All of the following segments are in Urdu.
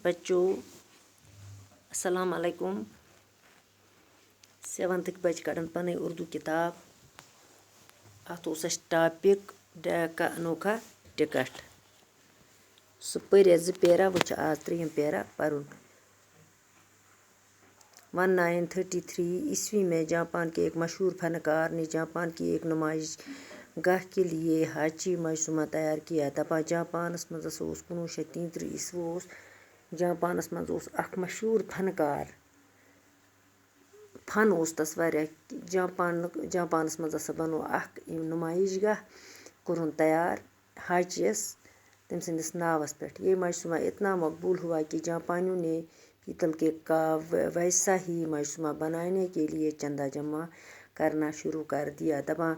بچو السلام علیکم 7th بچہ کڑن پن اردو کتاب ات اس ٹاپک ڈیکا انوکھا ٹکٹ سہ پٔرِتھ 2 پیرا وٕ چھِ آز 3 پیرا پرُن 1933 عیسوی میں جاپان کے ایک مشہور فنکار نے جاپان کی ایک نمائش گاہ کے لیے ہاچی مجسمہ تیار کیا. دپان جاپانس مز 1933 عیسوی جاپانس مز اخ مشہور فنکار فن تس واریاہ جاپانس مز بنو اخ نمائش گاہ کورن تیار ہاچیس تم سندس ناوس پہ. یہ مجسمہ اتنا مقبول ہوا کہ جاپانیوں نے پیتل کے کا ویسا ہی مجسمہ بنانے کے لیے چندہ جمع کرنا شروع کر دیا. دپان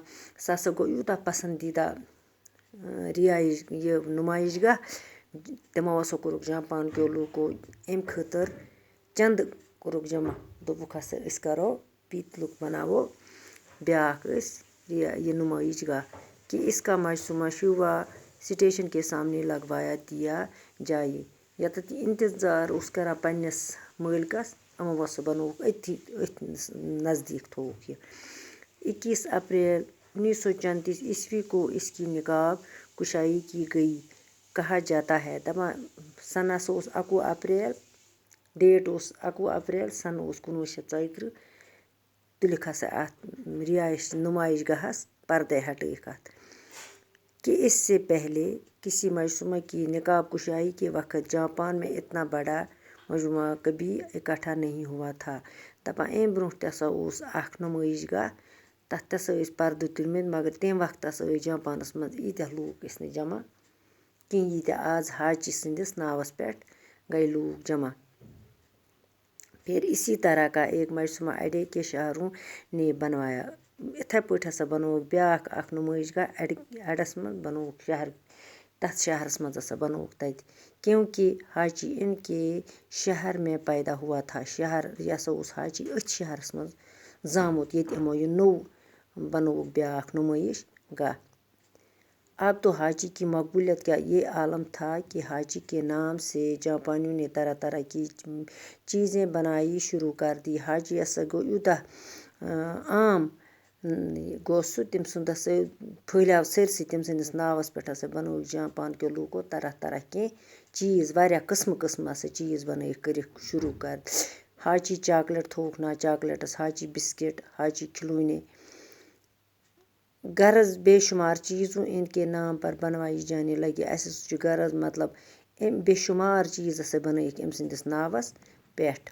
سہ ہسا گوٚو یوٗتاہ پسندیدہ رہائش یہ نمائش گاہ تمو ہسا کوٚرُکھ جاپان کیو لوٗکو امہِ خٲطرٕ چندٕ کوٚرُکھ جمع. دوٚپُکھ ہسا أسۍ کرو پیتلُک بناوو بیاکھ أسۍ یہ نمائش گاہ کہ اس کا مجسمہ شیوا سٹیشن کے سامنے لگوایا دیا جائے. یتتھ انتظار اوس کران پننس مٲلکس یِمو ہسا بنووُکھ أتھی نزدیک تھووُکھ یہِ. 21 اپریل 1934 عیسوی کو اس کی نقاب کشائی کی گئی کہا جاتا ہے. دپان سن ہسا اوس 21 اپریل ڈیٹ اوس 21 اپریل سن اوس 1934 تُلِکھ ہسا اتھ رہائش نمائش گاہس پردے ہٹٲیِکھ اتھ کہ اس سے پہلے کسی مجسمہ کی نقاب کشائی کے وقت جاپان میں اتنا بڑا مجموعہ کبھی اکٹھا نہیں ہوا تھا. دپان امہِ برونٛٹھ تہِ ہسا اوس اکھ نمائش گاہ تتھ تہِ ہسا ٲسۍ پردٕ تُلمٕتۍ مگر تمہِ وقتہٕ ہسا ٲسۍ جاپانس منٛز ییٖتیاہ لوٗکھ ٲسۍ نہٕ جمع کِہیٖنۍ ییٖتیاہ آز ہاچی سٕنٛدِس ناوس پٮ۪ٹھ گٔے لوٗکھ جمع. پھر اسی طرح کا ایک مجسمہ اڈے کے شہروں نے بنوایا. اتھے پٲٹھۍ ہسا بنووُکھ بیاکھ اکھ نمائش گاہ اڈس منٛز بنووُکھ شہر تتھ شہرس منٛز ہسا بنووُکھ تتہِ کیونکہ ہاچی ان کے شہر میں پیدا ہوا تھا. شہر یہِ ہسا اوس ہاچی أتھۍ شہرس منٛز زامُت ییٚتہِ یِمو یہِ نوٚو بنووُکھ بیاکھ نمائش گاہ. اب تو ہاچی کی مقبولیت کا یہ عالم تھا کہ ہاچی کے نام سے جاپانیوں نے طرح طرح کی چیزیں بنائی شروع کر دی. ہاچی ہسا گوٚو یوٗتاہ عام گوٚو سُہ تٔمۍ سُنٛد ہسا پھٔہلیو سٲرسٕے تٔمۍ سٕنٛدِس ناوس پٮ۪ٹھ ہسا بنووُکھ جاپان کیو لوٗکو طرح طرح کینٛہہ چیٖز واریاہ قٕسمہٕ قٕسمہٕ ہسا چیٖز بنٲیِکھ کٔرِکھ شروع کر. ہاچی چاکلیٹ تھووُکھ ناو چاکلیٹس ہاچی بسکٹ ہاچی کھلونے غرض بے شمار چیزوں ان کے نام پر بنوائی جانے لگی. اسہِ ہسا چھُ غرض مطلب بے شمار چیٖز ہسا بنٲیِکھ أمۍ سٕنٛدِس ناوس پٮ۪ٹھ.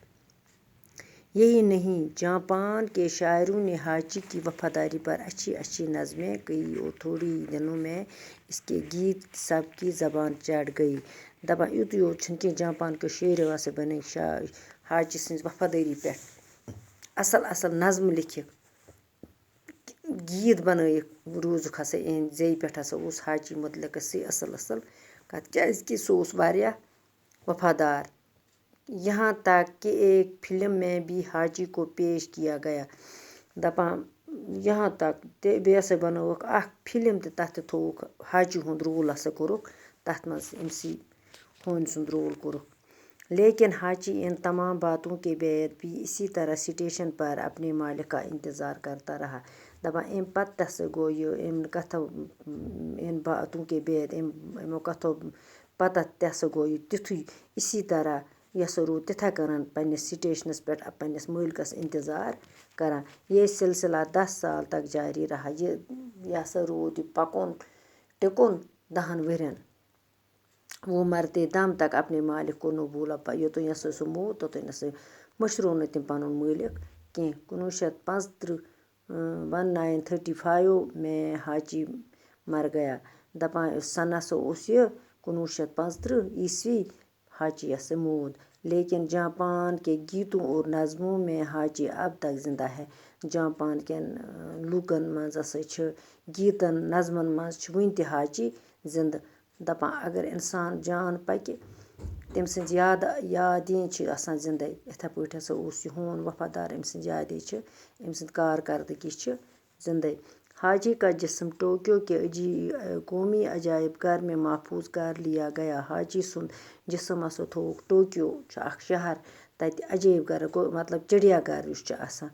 یہی نہیں جاپان کے شاعروں نے ہاچی کی وفاداری پر اچھی اچھی نظمیں کہی اور تھوڑی ہی دنوں میں اس کے گیت سب کی زبان چڑھ گئی. دپان یُتُے یوت چھُنہٕ کینٛہہ جاپان کیو شٲعرو ہسا بنٲیِکھ ہاچی سٕنٛزِ وفادٲری پٮ۪ٹھ اصل اصل نظمہٕ لیکھِکھ گیت بنٲیِکھ روٗزُکھ ہسا اِہِنٛدِ زیٚیہِ پٮ۪ٹھ ہسا اوس ہاچی متعلق اَسہِ اصل اصل کتھ کیٛازِکہِ سُہ اوس واریاہ وفادار. یہاں تک کہ ایک فلم میں بھی ہاچی کو پیش کیا گیا. دپان یہاں تک بیٚیہِ ہسا بنٲوٕکھ اکھ فلم تہِ تتھ تہِ تھووُکھ ہاچی ہُنٛد رول ہسا کوٚرُکھ تتھ منٛز أمسٕے ہونۍ سُنٛد رول کوٚرُکھ. لیکن ہاچی ان تمام باتوں کے بعد بھی اسی طرح اسٹیشن پر اپنے مالک کا انتظار کرتا رہا. دپان امہِ پتہٕ تہِ ہسا گوٚو یہِ امہِ کتھو ان باتوں کے بعد یِمو کتھو پتہٕ تہِ ہسا گوٚو یہِ تِتھُے اسی طرح یہِ ہسا روٗد تِتھے کٔنن پننس سٹیشنس پٮ۪ٹھ پننس مٲلکس انتظار کران. یہ سلسلہ 10 سال تک جاری رہا. یہ ہسا روٗد یہِ پکُن ٹِکُن 10 ؤرین. وہ مرتے دم تک اپنے مالک کو نہ بھولا. یوٚتام ہسا سُہ موٗد توٚتام نسا مٔشرو نہٕ تٔمۍ پنُن مٲلک کینٛہہ. 1935 میں ہاچی مر گیا. دپان سن ہسا اوس یہِ 1935 عیسوی ہاچی ہسا موٗد. لیکن جاپان کے گیتوں اور نظموں میں ہاچی اب تک زندہ ہے. جاپان کٮ۪ن لوٗکن منٛز ہسا چھِ گیٖتن نظمن منٛز چھِ وُنہِ تہِ ہاچی زندٕ. دپان اگر انسان جان پکہِ تٔمۍ سٕنٛز یادیں چھِ آسان زندے. یِتھے پٲٹھۍ ہسا اوس یہِ ہوٗن وفادار أمۍ سٕنٛز یادے چھِ أمۍ سٕنٛز کارکردگی چھِ زندے. حاجی کا جسم ٹوکیو کے قومی عجائب گھر میں محفوظ کر لیا گیا. حاجی سُنٛد جسم ہسا تھووُکھ ٹوکیو چھُ اکھ شہر تَتہِ عجٲیب گھر گوٚو مطلب چڑیا گھر یُس چھُ آسان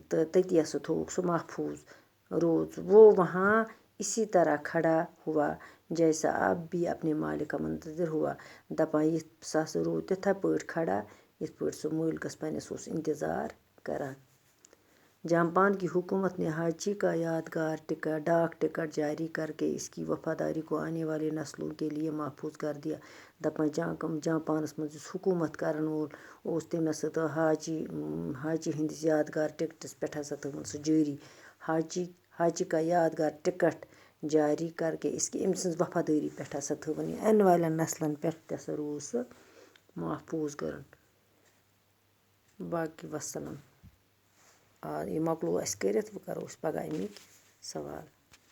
تہٕ تٔتی ہسا تھووُکھ سُہ محفوٗظ روز وہ وہاں اسی طرح کھڑا ہوا جیسا اب بھی اپنے مالک کا منتظر ہوا. دپان یِتھ سُہ ہسا روٗد تِتھَے پٲٹھۍ کھڑا یِتھ پٲٹھۍ سُہ مٲلکَس پنٛنِس اوس اِنتظار کران. جاپان کی حکومت نے حاجی کا یادگار ڈاک ٹکٹ جاری کر کے اس کی وفاداری کو آنے والی نسلوں کے لیے محفوظ کر دیا. دپان جاپانس منٛز یُس حکوٗمت کرن وول اوس تٔمۍ ہسا تھٲو حاجی ہِنٛدِس یادگار ٹکٹس پٮ۪ٹھ ہسا تھٲوٕن سُہ جٲری. حاجی کا یادگار ٹکٹ جاری کر کے اس کی أمۍ سٕنٛز وفادٲری پٮ۪ٹھ ہسا تھٲوٕن یہِ اَنہٕ والٮ۪ن نسلن پٮ۪ٹھ تہِ ہسا روٗز سُہ محفوٗظ کرُن. باقی وسلام. یہِ مۄکلوو اَسہِ کٔرِتھ وۄنۍ کرو أسۍ پگاہ اَمِکۍ سوال.